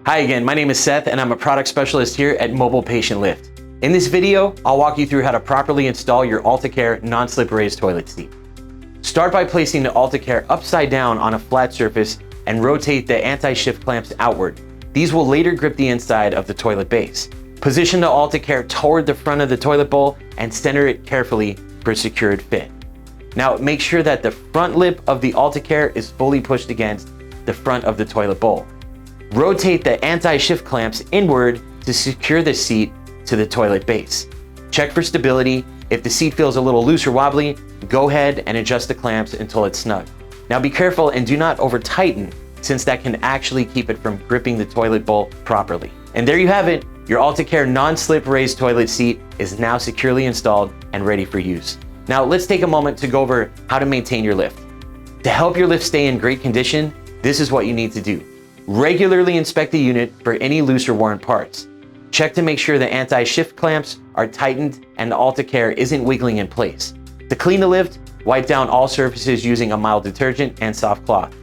Hi again, my name is Seth and I'm a product specialist here at Mobile Patient Lift. In this video, I'll walk you through how to properly install your AltiCare non-slip raised toilet seat. Start by placing the AltiCare upside down on a flat surface and rotate the anti-shift clamps outward. These will later grip the inside of the toilet base. Position the AltiCare toward the front of the toilet bowl and center it carefully for a secured fit. Now make sure that the front lip of the AltiCare is fully pushed against the front of the toilet bowl. Rotate the anti-shift clamps inward to secure the seat to the toilet base. Check for stability. If the seat feels a little loose or wobbly, go ahead and adjust the clamps until it's snug. Now be careful and do not over tighten, since that can actually keep it from gripping the toilet bowl properly. And there you have it. Your AltiCare non-slip raised toilet seat is now securely installed and ready for use. Now let's take a moment to go over how to maintain your lift. To help your lift stay in great condition, this is what you need to do. Regularly inspect the unit for any loose or worn parts. Check to make sure the anti-shift clamps are tightened and the AltiCare isn't wiggling in place. To clean the lift, wipe down all surfaces using a mild detergent and soft cloth.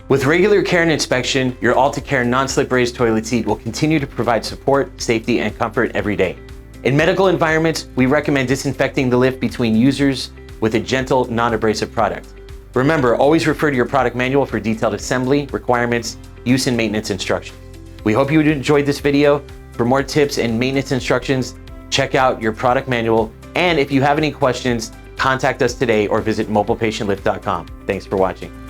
With regular care and inspection, your AltiCare non-slip raised toilet seat will continue to provide support, safety, and comfort every day. In medical environments, we recommend disinfecting the lift between users with a gentle, non-abrasive product. Remember, always refer to your product manual for detailed assembly, requirements, use and maintenance instructions. We hope you enjoyed this video. For more tips and maintenance instructions, check out your product manual. And if you have any questions, contact us today or visit mobilepatientlift.com. Thanks for watching.